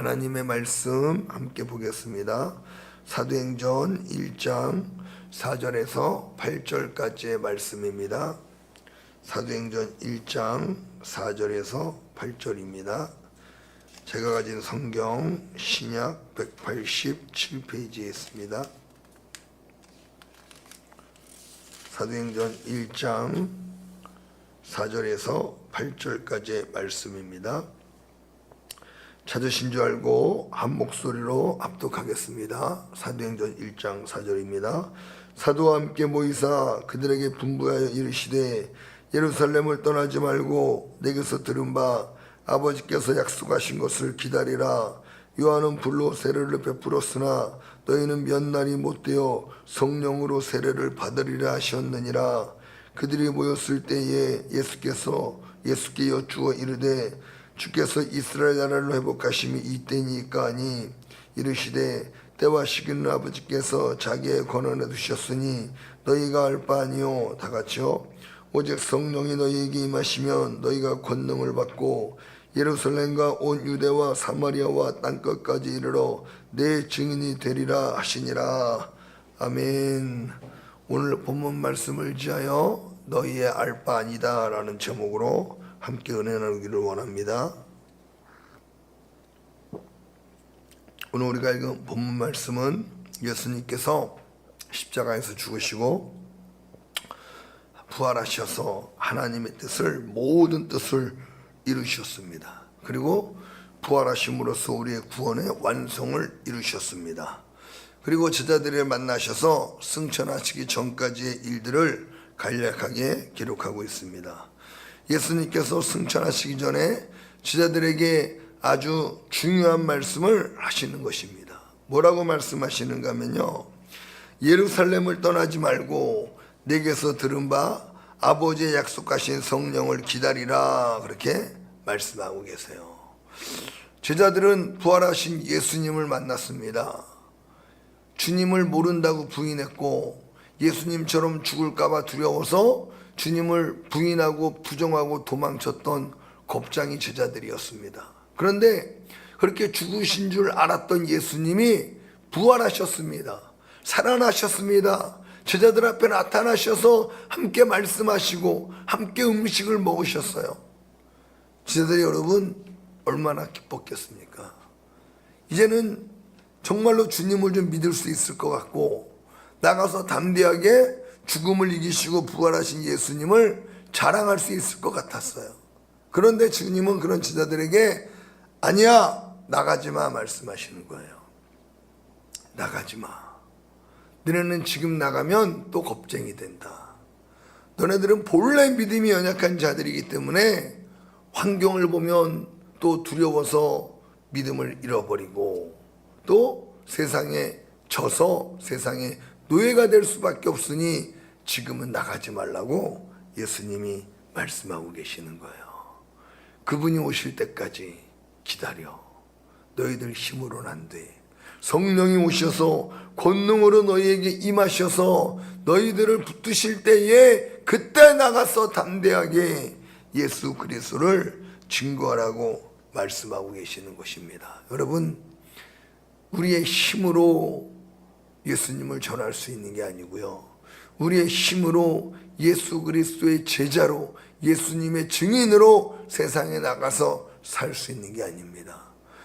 하나님의 말씀 함께 보겠습니다. 사도행전 1장 4절에서 8절까지의 말씀입니다. 사도행전 1장 4절에서 8절입니다. 제가 가진 성경 신약 187페이지에 있습니다. 사도행전 1장 4절에서 8절까지의 말씀입니다. 찾으신 줄 알고 한 목소리로 합독하겠습니다. 사도행전 1장 4절입니다. 사도와 함께 모이사 그들에게 분부하여 이르시되 예루살렘을 떠나지 말고 내게서 들은 바 아버지께서 약속하신 것을 기다리라. 요한은 불로 세례를 베풀었으나 너희는 몇 날이 못되어 성령으로 세례를 받으리라 하셨느니라. 그들이 모였을 때에 예수께 여쭈어 이르되 주께서 이스라엘 나라를 회복하심이 이때니까 하니 이르시되 때와 시기는 아버지께서 자기의 권한에 두셨으니 너희가 알 바 아니요. 다 같이요. 오직 성령이 너희에게 임하시면 너희가 권능을 받고 예루살렘과 온 유대와 사마리아와 땅끝까지 이르러 내 증인이 되리라 하시니라. 아멘. 오늘 본문 말씀을 지하여 너희의 알 바 아니다 라는 제목으로 함께 은혜 나누기를 원합니다. 오늘 우리가 읽은 본문 말씀은 예수님께서 십자가에서 죽으시고 부활하셔서 하나님의 뜻을, 모든 뜻을 이루셨습니다. 그리고 부활하심으로써 우리의 구원의 완성을 이루셨습니다. 그리고 제자들을 만나셔서 승천하시기 전까지의 일들을 간략하게 기록하고 있습니다. 예수님께서 승천하시기 전에 제자들에게 아주 중요한 말씀을 하시는 것입니다. 뭐라고 말씀하시는가 하면요, 예루살렘을 떠나지 말고 내게서 들은 바 아버지의 약속하신 성령을 기다리라, 그렇게 말씀하고 계세요. 제자들은 부활하신 예수님을 만났습니다. 주님을 모른다고 부인했고 예수님처럼 죽을까봐 두려워서 주님을 부인하고 부정하고 도망쳤던 겁쟁이 제자들이었습니다. 그런데 그렇게 죽으신 줄 알았던 예수님이 부활하셨습니다. 살아나셨습니다. 제자들 앞에 나타나셔서 함께 말씀하시고 함께 음식을 먹으셨어요. 제자들이 여러분 얼마나 기뻤겠습니까? 이제는 정말로 주님을 좀 믿을 수 있을 것 같고 나가서 담대하게 죽음을 이기시고 부활하신 예수님을 자랑할 수 있을 것 같았어요. 그런데 주님은 그런 제자들에게 아니야, 나가지 마 말씀하시는 거예요. 나가지 마. 너네는 지금 나가면 또 겁쟁이 된다. 너네들은 본래 믿음이 연약한 자들이기 때문에 환경을 보면 또 두려워서 믿음을 잃어버리고 또 세상에 져서 세상에 노예가 될 수밖에 없으니 지금은 나가지 말라고 예수님이 말씀하고 계시는 거예요. 그분이 오실 때까지 기다려. 너희들 힘으로는 안 돼. 성령이 오셔서 권능으로 너희에게 임하셔서 너희들을 붙드실 때에 그때 나가서 담대하게 예수 그리스도를 증거하라고 말씀하고 계시는 것입니다. 여러분, 우리의 힘으로 예수님을 전할 수 있는 게 아니고요, 우리의 힘으로 예수 그리스도의 제자로 예수님의 증인으로 세상에 나가서 살 수 있는 게 아닙니다.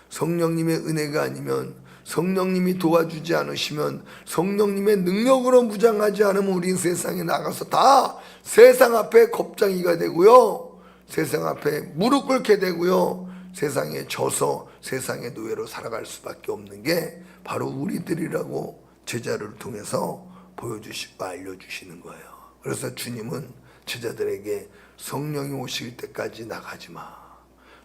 성령님의 은혜가 아니면, 성령님이 도와주지 않으시면, 성령님의 능력으로 무장하지 않으면 우린 세상에 나가서 다 세상 앞에 겁쟁이가 되고요, 세상 앞에 무릎 꿇게 되고요, 세상에 져서 세상의 노예로 살아갈 수밖에 없는 게 바로 우리들이라고 제자를 통해서 보여주시고 알려주시는 거예요. 그래서 주님은 제자들에게 성령이 오실 때까지 나가지 마.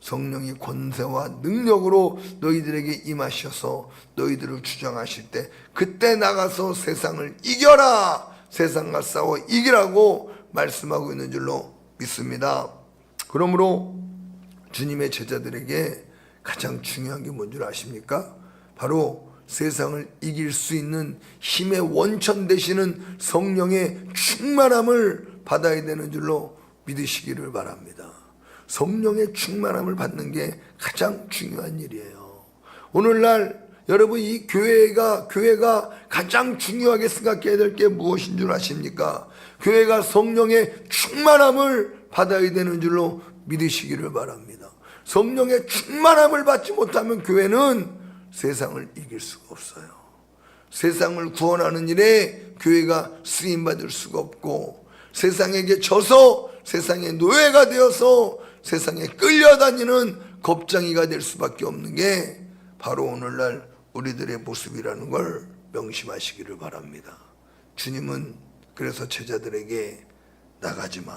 성령이 권세와 능력으로 너희들에게 임하셔서 너희들을 주장하실 때 그때 나가서 세상을 이겨라. 세상과 싸워 이기라고 말씀하고 있는 줄로 믿습니다. 그러므로 주님의 제자들에게 가장 중요한 게 뭔 줄 아십니까? 바로 세상을 이길 수 있는 힘의 원천 되시는 성령의 충만함을 받아야 되는 줄로 믿으시기를 바랍니다. 성령의 충만함을 받는 게 가장 중요한 일이에요. 오늘날 여러분 이 교회가 가장 중요하게 생각해야 될 게 무엇인 줄 아십니까? 교회가 성령의 충만함을 받아야 되는 줄로 믿으시기를 바랍니다. 성령의 충만함을 받지 못하면 교회는 세상을 이길 수가 없어요. 세상을 구원하는 일에 교회가 쓰임받을 수가 없고, 세상에게 져서 세상의 노예가 되어서 세상에 끌려다니는 겁쟁이가 될 수밖에 없는 게 바로 오늘날 우리들의 모습이라는 걸 명심하시기를 바랍니다. 주님은 그래서 제자들에게 나가지 마.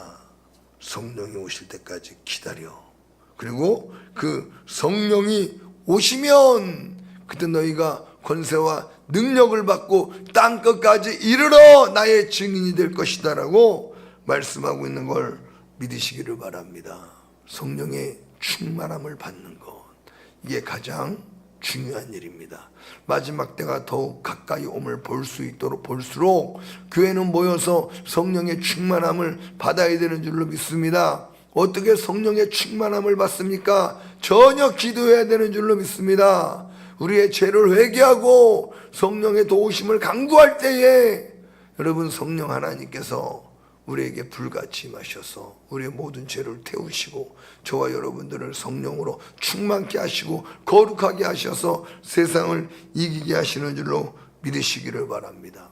성령이 오실 때까지 기다려. 그리고 그 성령이 오시면 그때 너희가 권세와 능력을 받고 땅끝까지 이르러 나의 증인이 될 것이다 라고 말씀하고 있는 걸 믿으시기를 바랍니다. 성령의 충만함을 받는 것, 이게 가장 중요한 일입니다. 마지막 때가 더욱 가까이 옴을 볼 수 있도록 볼수록 교회는 모여서 성령의 충만함을 받아야 되는 줄로 믿습니다. 어떻게 성령의 충만함을 받습니까? 전혀 기도해야 되는 줄로 믿습니다. 우리의 죄를 회개하고 성령의 도우심을 간구할 때에 여러분 성령 하나님께서 우리에게 불같이 임하셔서 우리의 모든 죄를 태우시고 저와 여러분들을 성령으로 충만케 하시고 거룩하게 하셔서 세상을 이기게 하시는 줄로 믿으시기를 바랍니다.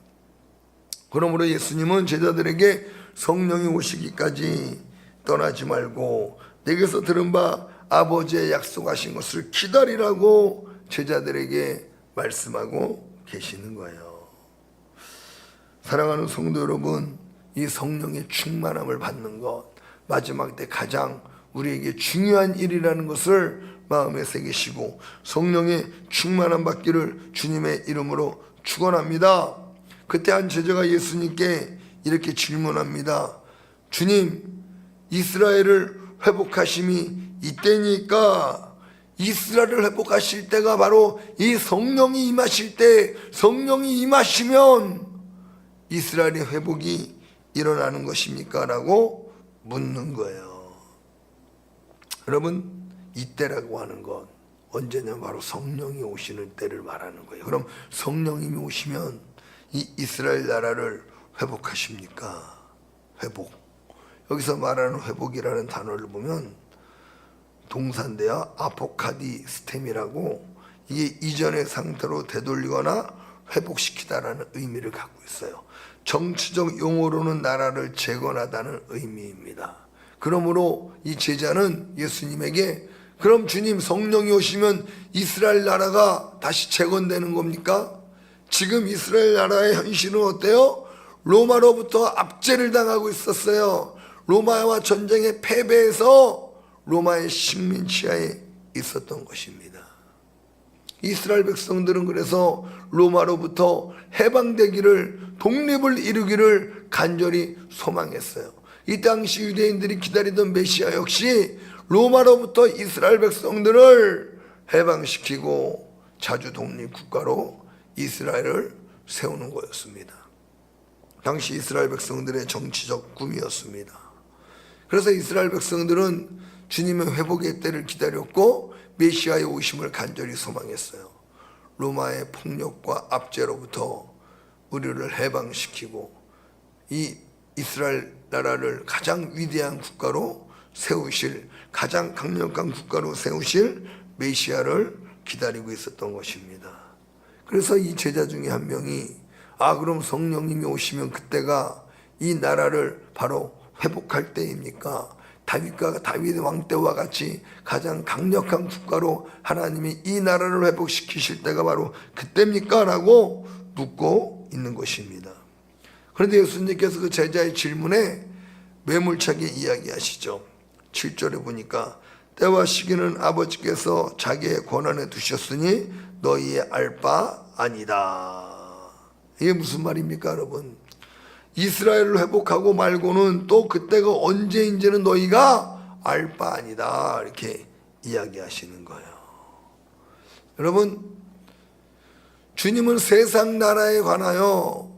그러므로 예수님은 제자들에게 성령이 오시기까지 떠나지 말고 내게서 들은 바 아버지의 약속하신 것을 기다리라고 제자들에게 말씀하고 계시는 거예요. 사랑하는 성도 여러분, 이 성령의 충만함을 받는 것, 마지막 때 가장 우리에게 중요한 일이라는 것을 마음에 새기시고 성령의 충만함 받기를 주님의 이름으로 축원합니다. 그때 한 제자가 예수님께 이렇게 질문합니다. 주님, 이스라엘을 회복하심이 이때니까 이스라엘을 회복하실 때가 바로 이 성령이 임하실 때, 성령이 임하시면 이스라엘의 회복이 일어나는 것입니까? 라고 묻는 거예요. 여러분, 이때라고 하는 건 언제냐? 바로 성령이 오시는 때를 말하는 거예요. 그럼 성령님이 오시면 이 이스라엘 나라를 회복하십니까? 회복. 여기서 말하는 회복이라는 단어를 보면 동사인데요, 아포카디스템이라고, 이게 이전의 상태로 되돌리거나 회복시키다라는 의미를 갖고 있어요. 정치적 용어로는 나라를 재건하다는 의미입니다. 그러므로 이 제자는 예수님에게, 그럼 주님 성령이 오시면 이스라엘 나라가 다시 재건되는 겁니까? 지금 이스라엘 나라의 현실은 어때요? 로마로부터 압제를 당하고 있었어요. 로마와 전쟁에 패배해서 로마의 식민 지하에 있었던 것입니다. 이스라엘 백성들은 그래서 로마로부터 해방되기를, 독립을 이루기를 간절히 소망했어요. 이 당시 유대인들이 기다리던 메시아 역시 로마로부터 이스라엘 백성들을 해방시키고 자주 독립국가로 이스라엘을 세우는 거였습니다. 당시 이스라엘 백성들의 정치적 꿈이었습니다. 그래서 이스라엘 백성들은 주님의 회복의 때를 기다렸고 메시아의 오심을 간절히 소망했어요. 로마의 폭력과 압제로부터 우리를 해방시키고 이 이스라엘 나라를 가장 위대한 국가로 세우실, 가장 강력한 국가로 세우실 메시아를 기다리고 있었던 것입니다. 그래서 이 제자 중에 한 명이, 그럼 성령님이 오시면 그때가 이 나라를 바로 회복할 때입니까? 다윗 왕 때와 같이 가장 강력한 국가로 하나님이 이 나라를 회복시키실 때가 바로 그때입니까? 라고 묻고 있는 것입니다. 그런데 예수님께서 그 제자의 질문에 매몰차게 이야기하시죠. 7절에 보니까 때와 시기는 아버지께서 자기의 권한에 두셨으니 너희의 알 바 아니다. 이게 무슨 말입니까, 여러분? 이스라엘을 회복하고 말고는 또 그때가 언제인지는 너희가 알 바 아니다, 이렇게 이야기하시는 거예요. 여러분, 주님은 세상 나라에 관하여,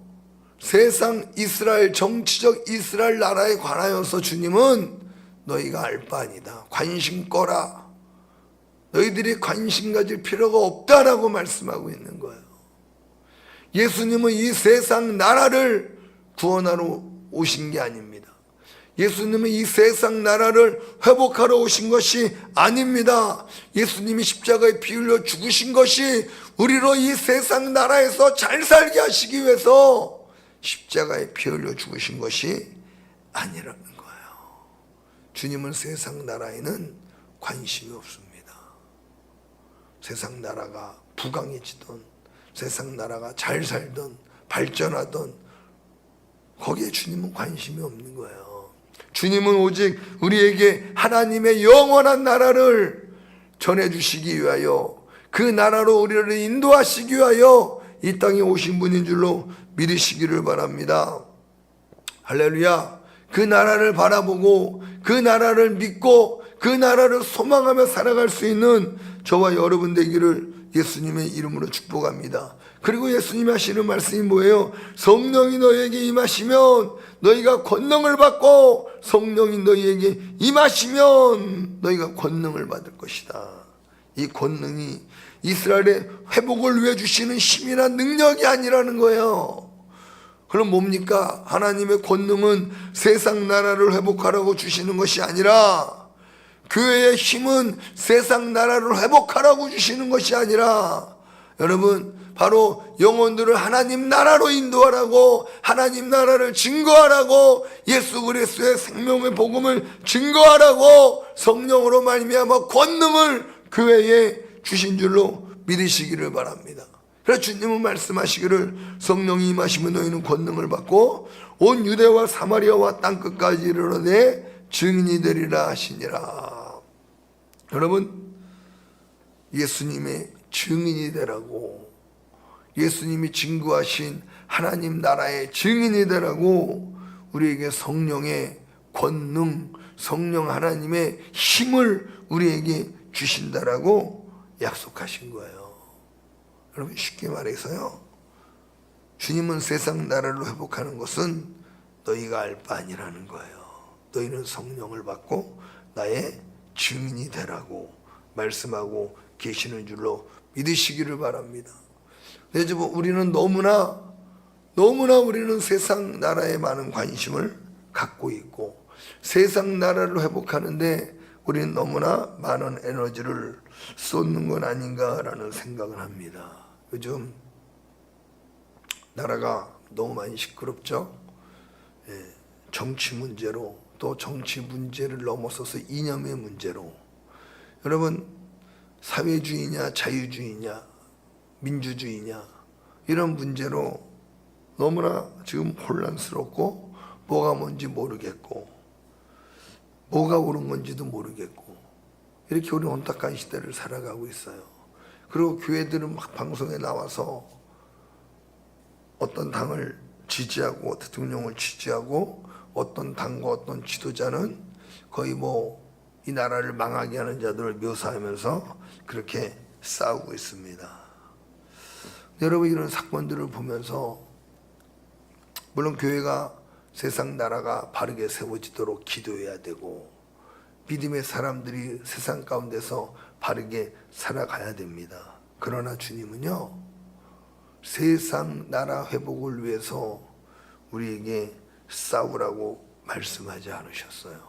세상 이스라엘, 정치적 이스라엘 나라에 관하여서 주님은 너희가 알 바 아니다, 관심 꺼라, 너희들이 관심 가질 필요가 없다라고 말씀하고 있는 거예요. 예수님은 이 세상 나라를 구원하러 오신 게 아닙니다. 예수님은 이 세상 나라를 회복하러 오신 것이 아닙니다. 예수님이 십자가에 피 흘려 죽으신 것이 우리로 이 세상 나라에서 잘 살게 하시기 위해서 십자가에 피 흘려 죽으신 것이 아니라는 거예요. 주님은 세상 나라에는 관심이 없습니다. 세상 나라가 부강해지던, 세상 나라가 잘 살던, 발전하던, 거기에 주님은 관심이 없는 거예요. 주님은 오직 우리에게 하나님의 영원한 나라를 전해주시기 위하여, 그 나라로 우리를 인도하시기 위하여 이 땅에 오신 분인 줄로 믿으시기를 바랍니다. 할렐루야. 그 나라를 바라보고 그 나라를 믿고 그 나라를 소망하며 살아갈 수 있는 저와 여러분 되기를 예수님의 이름으로 축복합니다. 그리고 예수님이 하시는 말씀이 뭐예요? 성령이 너희에게 임하시면 너희가 권능을 받고, 성령이 너희에게 임하시면 너희가 권능을 받을 것이다. 이 권능이 이스라엘의 회복을 위해 주시는 힘이나 능력이 아니라는 거예요. 그럼 뭡니까? 하나님의 권능은 세상 나라를 회복하라고 주시는 것이 아니라, 교회의 힘은 세상 나라를 회복하라고 주시는 것이 아니라, 여러분, 바로 영혼들을 하나님 나라로 인도하라고, 하나님 나라를 증거하라고, 예수 그리스도의 생명의 복음을 증거하라고 성령으로 말미암아 권능을 교회에 주신 줄로 믿으시기를 바랍니다. 그래서 주님은 말씀하시기를 성령이 임하시면 너희는 권능을 받고 온 유대와 사마리아와 땅끝까지 이르러 내 증인이 되리라 하시니라. 여러분, 예수님의 증인이 되라고, 예수님이 증거하신 하나님 나라의 증인이 되라고 우리에게 성령의 권능, 성령 하나님의 힘을 우리에게 주신다라고 약속하신 거예요. 여러분, 쉽게 말해서요, 주님은 세상 나라를 회복하는 것은 너희가 알 바 아니라는 거예요. 너희는 성령을 받고 나의 증인이 되라고 말씀하고 계시는 줄로 믿으시기를 바랍니다. 그래서 우리는 너무나 우리는 세상 나라에 많은 관심을 갖고 있고, 세상 나라를 회복하는데 우리는 너무나 많은 에너지를 쏟는 건 아닌가라는 생각을 합니다. 요즘 나라가 너무 많이 시끄럽죠. 정치 문제로, 또 정치 문제를 넘어서서 이념의 문제로, 여러분, 사회주의냐 자유주의냐 민주주의냐 이런 문제로 너무나 지금 혼란스럽고, 뭐가 뭔지 모르겠고, 뭐가 옳은 건지도 모르겠고, 이렇게 우리 혼탁한 시대를 살아가고 있어요. 그리고 교회들은 막 방송에 나와서 어떤 당을 지지하고 대통령을 지지하고, 어떤 당과 어떤 지도자는 거의 이 나라를 망하게 하는 자들을 묘사하면서 그렇게 싸우고 있습니다. 여러분, 이런 사건들을 보면서 물론 교회가 세상 나라가 바르게 세워지도록 기도해야 되고, 믿음의 사람들이 세상 가운데서 바르게 살아가야 됩니다. 그러나 주님은요, 세상 나라 회복을 위해서 우리에게 싸우라고 말씀하지 않으셨어요.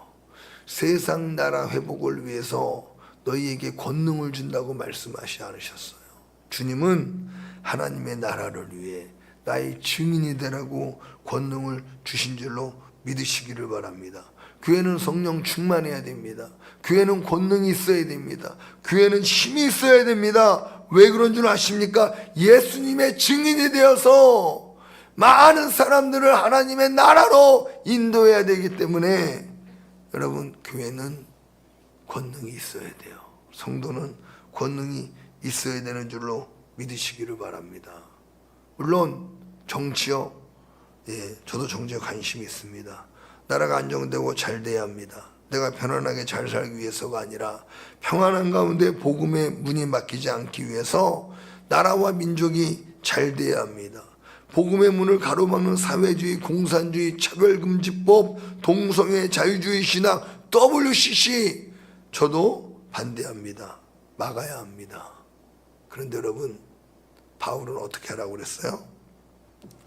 세상 나라 회복을 위해서 너희에게 권능을 준다고 말씀하지 않으셨어요. 주님은 하나님의 나라를 위해 나의 증인이 되라고 권능을 주신 줄로 믿으시기를 바랍니다. 교회는 성령 충만해야 됩니다. 교회는 권능이 있어야 됩니다. 교회는 힘이 있어야 됩니다. 왜 그런 줄 아십니까? 예수님의 증인이 되어서 많은 사람들을 하나님의 나라로 인도해야 되기 때문에, 여러분, 교회는 권능이 있어야 돼요. 성도는 권능이 있어야 되는 줄로 믿으시기를 바랍니다. 물론 정치요, 저도 정치에 관심이 있습니다. 나라가 안정되고 잘 돼야 합니다. 내가 편안하게 잘 살기 위해서가 아니라 평안한 가운데 복음의 문이 막히지 않기 위해서 나라와 민족이 잘 돼야 합니다. 복음의 문을 가로막는 사회주의, 공산주의, 차별금지법, 동성애, 자유주의 신학, WCC, 저도 반대합니다. 막아야 합니다. 그런데 여러분, 바울은 어떻게 하라고 그랬어요?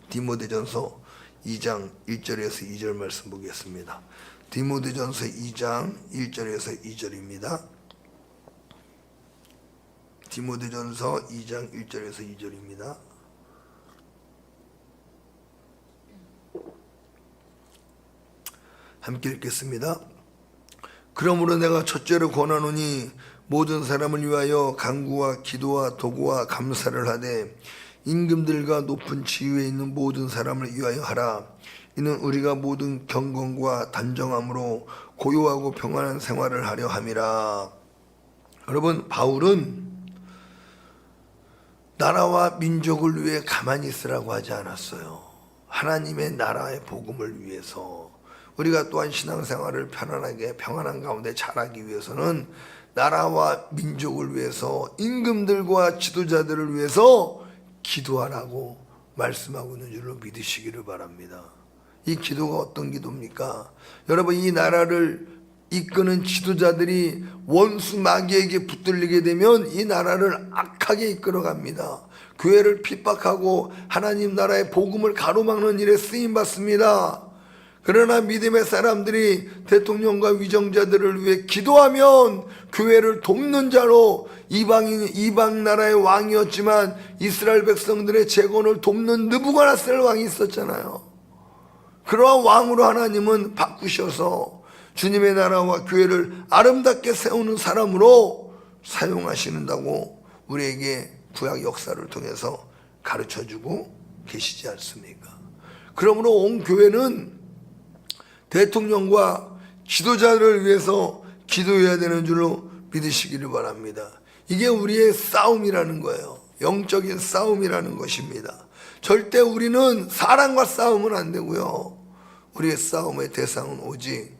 디모데전서 2장 1절에서 2절 말씀 보겠습니다. 디모데전서 2장 1절에서 2절입니다. 디모데전서 2장 1절에서 2절입니다. 함께 읽겠습니다. 그러므로 내가 첫째로 권하노니 모든 사람을 위하여 간구와 기도와 도구와 감사를 하되 임금들과 높은 지위에 있는 모든 사람을 위하여 하라. 이는 우리가 모든 경건과 단정함으로 고요하고 평안한 생활을 하려 함이라. 여러분, 바울은 나라와 민족을 위해 가만히 있으라고 하지 않았어요. 하나님의 나라의 복음을 위해서, 우리가 또한 신앙생활을 편안하게 평안한 가운데 잘하기 위해서는 나라와 민족을 위해서, 임금들과 지도자들을 위해서 기도하라고 말씀하고 있는 줄로 믿으시기를 바랍니다. 이 기도가 어떤 기도입니까? 여러분, 이 나라를 이끄는 지도자들이 원수 마귀에게 붙들리게 되면 이 나라를 악하게 이끌어갑니다. 교회를 핍박하고 하나님 나라의 복음을 가로막는 일에 쓰임받습니다. 그러나 믿음의 사람들이 대통령과 위정자들을 위해 기도하면 교회를 돕는 자로, 이방 나라의 왕이었지만 이스라엘 백성들의 재건을 돕는 느부갓네살 왕이 있었잖아요. 그러한 왕으로 하나님은 바꾸셔서 주님의 나라와 교회를 아름답게 세우는 사람으로 사용하시는다고 우리에게 구약 역사를 통해서 가르쳐주고 계시지 않습니까? 그러므로 온 교회는 대통령과 지도자를 위해서 기도해야 되는 줄로 믿으시기를 바랍니다. 이게 우리의 싸움이라는 거예요. 영적인 싸움이라는 것입니다. 절대 우리는 사람과 싸우면 안 되고요. 우리의 싸움의 대상은 오직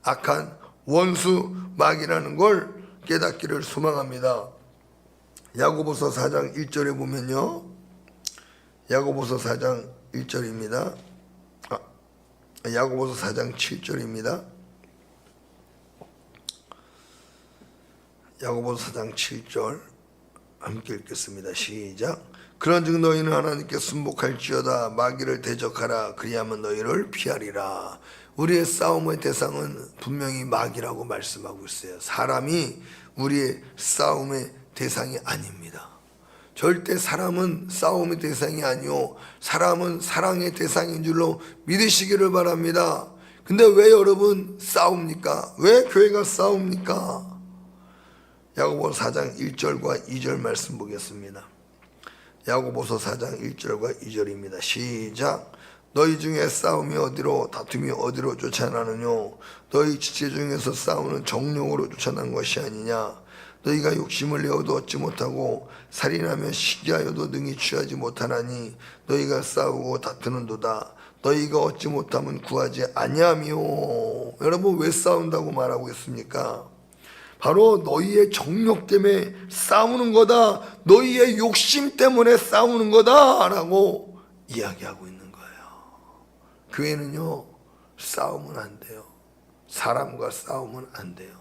악한 원수 마귀라는 걸 깨닫기를 소망합니다. 야고보서 4장 1절에 보면요, 야고보서 4장 1절입니다. 야고보서 4장 7절입니다. 야고보서 4장 7절 함께 읽겠습니다. 시작. 그런즉 너희는 하나님께 순복할지어다. 마귀를 대적하라. 그리하면 너희를 피하리라. 우리의 싸움의 대상은 분명히 마귀라고 말씀하고 있어요. 사람이 우리의 싸움의 대상이 아닙니다. 절대 사람은 싸움의 대상이 아니요, 사람은 사랑의 대상인 줄로 믿으시기를 바랍니다. 근데 왜 여러분 싸웁니까? 왜 교회가 싸웁니까? 야고보서 4장 1절과 2절 말씀 보겠습니다. 야고보서 4장 1절과 2절입니다. 시작. 너희 중에 싸움이 어디로, 다툼이 어디로 쫓아나느뇨? 너희 지체 중에서 싸우는 정욕으로 쫓아난 것이 아니냐? 너희가 욕심을 내어도 얻지 못하고 살인하며 시기하여도 능히 취하지 못하나니 너희가 싸우고 다투는도다. 너희가 얻지 못하면 구하지 아니하며. 여러분, 왜 싸운다고 말하고 있습니까? 바로 너희의 정욕 때문에 싸우는 거다, 너희의 욕심 때문에 싸우는 거다 라고 이야기하고 있는 거예요. 교회는요, 싸우면 안 돼요. 사람과 싸우면 안 돼요.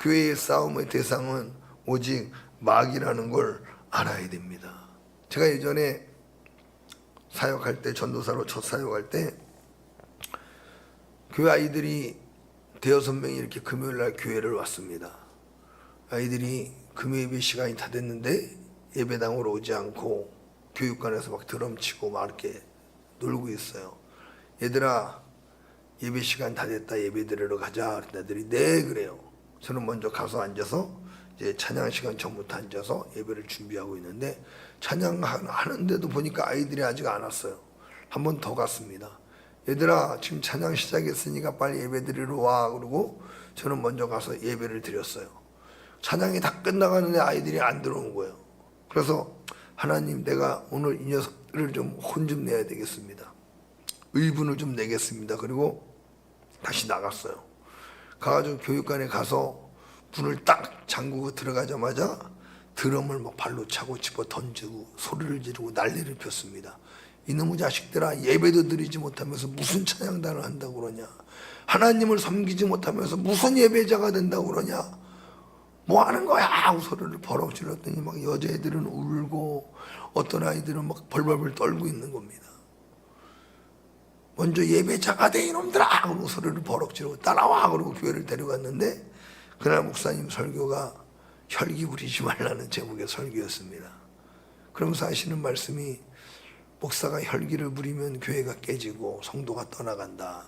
교회의 싸움의 대상은 오직 마귀라는 걸 알아야 됩니다. 제가 예전에 사역할 때, 전도사로 첫 사역할 때 교회 아이들이 대여섯 명이 이렇게 금요일날 교회를 왔습니다. 아이들이 금요 예배 시간이 다 됐는데 예배당으로 오지 않고 교육관에서 막 드럼치고 막 이렇게 놀고 있어요. 얘들아, 예배 시간 다 됐다, 예배 드리러 가자. 애들이 네 그래요. 저는 먼저 가서 앉아서 이제 찬양 시간 전부터 앉아서 예배를 준비하고 있는데, 찬양하는데도 보니까 아이들이 아직 안 왔어요. 한 번 더 갔습니다. 얘들아, 지금 찬양 시작했으니까 빨리 예배 드리러 와. 그러고 저는 먼저 가서 예배를 드렸어요. 찬양이 다 끝나가는데 아이들이 안 들어온 거예요. 그래서 하나님, 내가 오늘 이 녀석들을 좀 혼 좀 내야 되겠습니다. 의분을 좀 내겠습니다. 그리고 다시 나갔어요. 가가지고 교육관에 가서 문을 딱 잠그고 들어가자마자 드럼을 막 발로 차고 집어 던지고 소리를 지르고 난리를 폈습니다. 이놈의 자식들아, 예배도 드리지 못하면서 무슨 찬양단을 한다고 그러냐? 하나님을 섬기지 못하면서 무슨 예배자가 된다고 그러냐? 뭐 하는 거야 하고 소리를 버럭 질렀더니 막 여자애들은 울고 어떤 아이들은 막 벌벌벌 떨고 있는 겁니다. 먼저 예배자가 돼 이놈들아 그러고 소리를 버럭 지르고 따라와 그러고 교회를 데려갔는데 그날 목사님 설교가 혈기 부리지 말라는 제목의 설교였습니다. 그러면서 하시는 말씀이 목사가 혈기를 부리면 교회가 깨지고 성도가 떠나간다.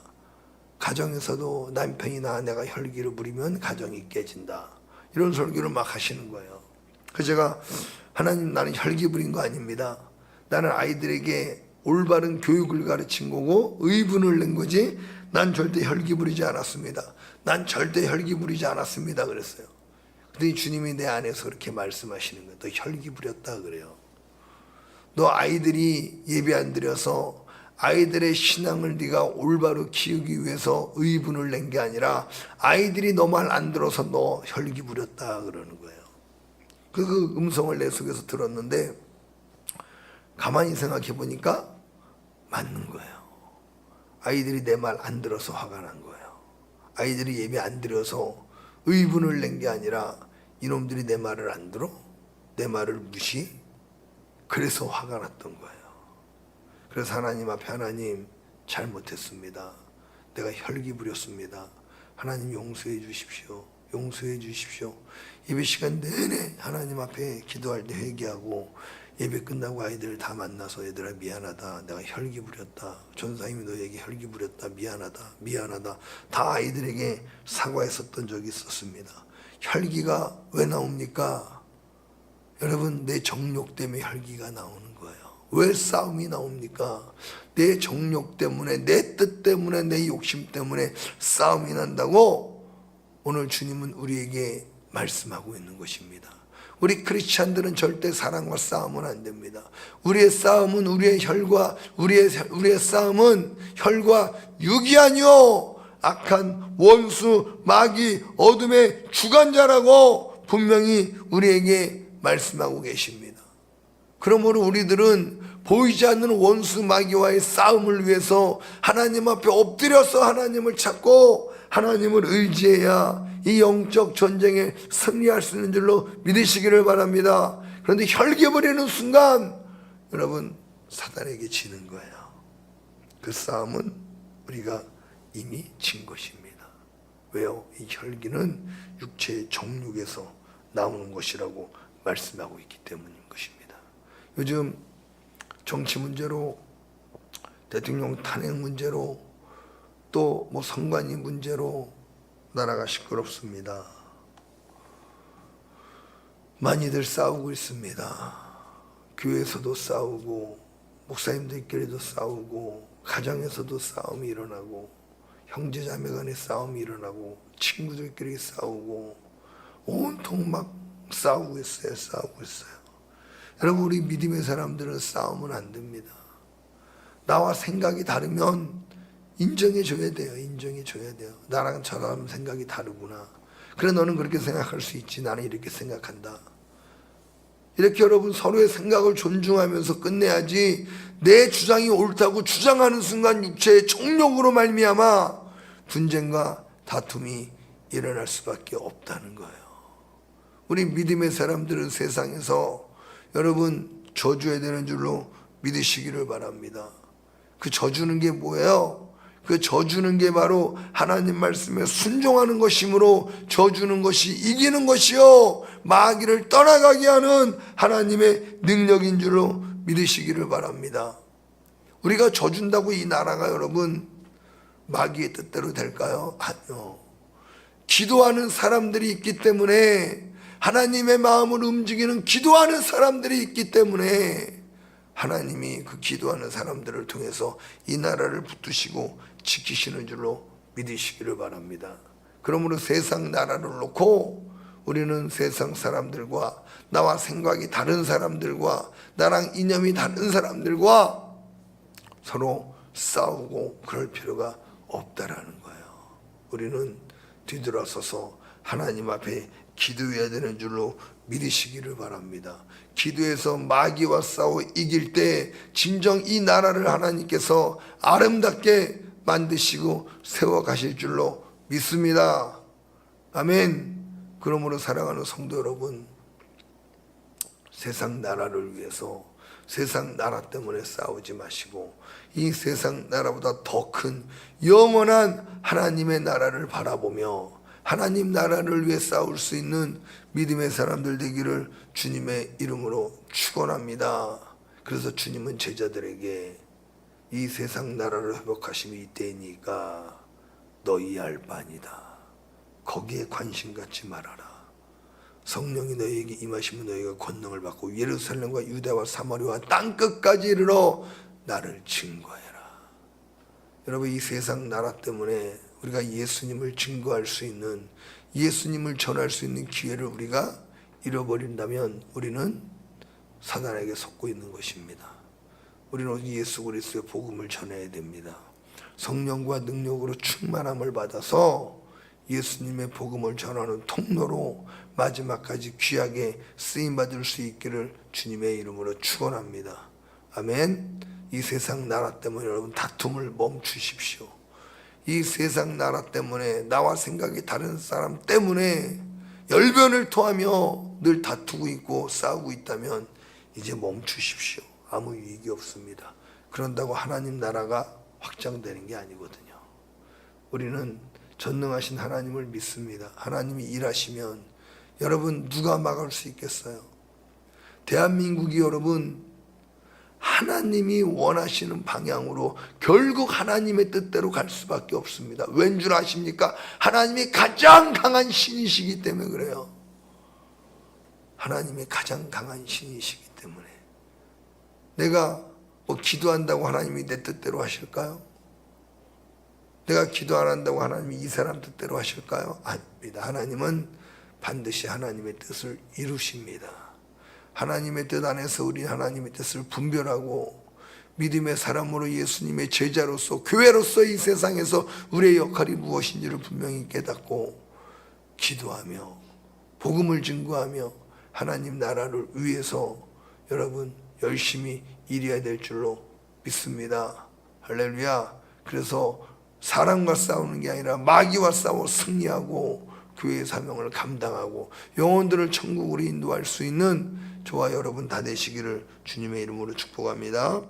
가정에서도 남편이나 아내가 혈기를 부리면 가정이 깨진다. 이런 설교를 막 하시는 거예요. 그래서 제가 하나님 나는 혈기 부린 거 아닙니다. 나는 아이들에게 올바른 교육을 가르친 거고 의분을 낸 거지 난 절대 혈기 부리지 않았습니다. 난 절대 혈기 부리지 않았습니다. 그랬어요. 그랬더니 주님이 내 안에서 그렇게 말씀하시는 거예요. 너 혈기 부렸다 그래요. 너 아이들이 예배 안 드려서 아이들의 신앙을 네가 올바로 키우기 위해서 의분을 낸 게 아니라 아이들이 너 말 안 들어서 너 혈기 부렸다 그러는 거예요. 그 음성을 내 속에서 들었는데 가만히 생각해 보니까 맞는 거예요. 아이들이 내 말 안 들어서 화가 난 거예요. 아이들이 예배 안 드려서 의분을 낸 게 아니라 이놈들이 내 말을 안 들어? 내 말을 무시? 그래서 화가 났던 거예요. 그래서 하나님 앞에 하나님 잘못했습니다. 내가 혈기 부렸습니다. 하나님 용서해 주십시오. 용서해 주십시오. 예배 시간 내내 하나님 앞에 기도할 때 회개하고 예배 끝나고 아이들 다 만나서 얘들아 미안하다. 내가 혈기 부렸다. 전사님이 너에게 혈기 부렸다. 미안하다. 미안하다. 다 아이들에게 사과했었던 적이 있었습니다. 혈기가 왜 나옵니까? 여러분 내 정욕 때문에 혈기가 나오는 거예요. 왜 싸움이 나옵니까? 내 정욕 때문에 내 뜻 때문에 내 욕심 때문에 싸움이 난다고 오늘 주님은 우리에게 말씀하고 있는 것입니다. 우리 크리스찬들은 절대 사랑과 싸우면 안 됩니다. 우리의 싸움은 우리의 혈과 우리의 싸움은 혈과 육이 아니요 악한 원수 마귀 어둠의 주관자라고 분명히 우리에게 말씀하고 계십니다. 그러므로 우리들은 보이지 않는 원수 마귀와의 싸움을 위해서 하나님 앞에 엎드려서 하나님을 찾고 하나님을 의지해야 이 영적 전쟁에 승리할 수 있는 줄로 믿으시기를 바랍니다. 그런데 혈기 부리는 순간 여러분 사단에게 지는 거예요. 그 싸움은 우리가 이미 진 것입니다. 왜요? 이 혈기는 육체의 정욕에서 나오는 것이라고 말씀하고 있기 때문인 것입니다. 요즘 정치 문제로 대통령 탄핵 문제로 또 뭐 선관위 문제로 나라가 시끄럽습니다. 많이들 싸우고 있습니다. 교회에서도 싸우고 목사님들끼리도 싸우고 가정에서도 싸움이 일어나고 형제자매 간의 싸움이 일어나고 친구들끼리 싸우고 온통 막 싸우고 있어요. 싸우고 있어요. 여러분 우리 믿음의 사람들은 싸우면 안 됩니다. 나와 생각이 다르면 인정해줘야 돼요. 인정해줘야 돼요. 나랑 저랑 생각이 다르구나. 그래 너는 그렇게 생각할 수 있지. 나는 이렇게 생각한다. 이렇게 여러분 서로의 생각을 존중하면서 끝내야지 내 주장이 옳다고 주장하는 순간 육체의 정욕으로 말미암아 분쟁과 다툼이 일어날 수밖에 없다는 거예요. 우리 믿음의 사람들은 세상에서 여러분 저주해야 되는 줄로 믿으시기를 바랍니다. 그 저주는 게 뭐예요? 그 저주는 게 바로 하나님 말씀에 순종하는 것이므로 저주는 것이 이기는 것이요 마귀를 떠나가게 하는 하나님의 능력인 줄로 믿으시기를 바랍니다. 우리가 저준다고 이 나라가 여러분 마귀의 뜻대로 될까요? 아니요. 기도하는 사람들이 있기 때문에 하나님의 마음을 움직이는 기도하는 사람들이 있기 때문에 하나님이 그 기도하는 사람들을 통해서 이 나라를 붙드시고 지키시는 줄로 믿으시기를 바랍니다. 그러므로 세상 나라를 놓고 우리는 세상 사람들과 나와 생각이 다른 사람들과 나랑 이념이 다른 사람들과 서로 싸우고 그럴 필요가 없다라는 거예요. 우리는 뒤돌아서서 하나님 앞에 기도해야 되는 줄로 믿으시기를 바랍니다. 기도해서 마귀와 싸워 이길 때 진정 이 나라를 하나님께서 아름답게 만드시고 세워가실 줄로 믿습니다. 아멘. 그러므로 사랑하는 성도 여러분, 세상 나라를 위해서 세상 나라 때문에 싸우지 마시고 이 세상 나라보다 더 큰 영원한 하나님의 나라를 바라보며 하나님 나라를 위해 싸울 수 있는 믿음의 사람들 되기를 주님의 이름으로 축원합니다. 그래서 주님은 제자들에게 이 세상 나라를 회복하심이 이때이니까 너희 알 바니다. 거기에 관심 갖지 말아라. 성령이 너희에게 임하시면 너희가 권능을 받고 예루살렘과 유대와 사마리아와 땅끝까지 이르러 나를 증거해라. 여러분, 이 세상 나라 때문에 우리가 예수님을 증거할 수 있는, 예수님을 전할 수 있는 기회를 우리가 잃어버린다면 우리는 사단에게 속고 있는 것입니다. 우리는 오직 예수 그리스도의 복음을 전해야 됩니다. 성령과 능력으로 충만함을 받아서 예수님의 복음을 전하는 통로로 마지막까지 귀하게 쓰임받을 수 있기를 주님의 이름으로 축원합니다. 아멘. 이 세상 나라 때문에 여러분 다툼을 멈추십시오. 이 세상 나라 때문에 나와 생각이 다른 사람 때문에 열변을 토하며 늘 다투고 있고 싸우고 있다면 이제 멈추십시오. 아무 유익이 없습니다. 그런다고 하나님 나라가 확장되는 게 아니거든요. 우리는 전능하신 하나님을 믿습니다. 하나님이 일하시면 여러분 누가 막을 수 있겠어요? 대한민국이 여러분 하나님이 원하시는 방향으로 결국 하나님의 뜻대로 갈 수밖에 없습니다. 왠 줄 아십니까? 하나님이 가장 강한 신이시기 때문에 그래요. 하나님이 가장 강한 신이시기 때문에. 내가 뭐 기도한다고 하나님이 내 뜻대로 하실까요? 내가 기도 안 한다고 하나님이 이 사람 뜻대로 하실까요? 아닙니다. 하나님은 반드시 하나님의 뜻을 이루십니다. 하나님의 뜻 안에서 우리 하나님의 뜻을 분별하고 믿음의 사람으로 예수님의 제자로서 교회로서 이 세상에서 우리의 역할이 무엇인지를 분명히 깨닫고 기도하며 복음을 증거하며 하나님 나라를 위해서 여러분 열심히 일해야 될 줄로 믿습니다. 할렐루야. 그래서 사람과 싸우는 게 아니라 마귀와 싸워 승리하고 교회의 사명을 감당하고 영혼들을 천국으로 인도할 수 있는 저와 여러분 다 되시기를 주님의 이름으로 축복합니다.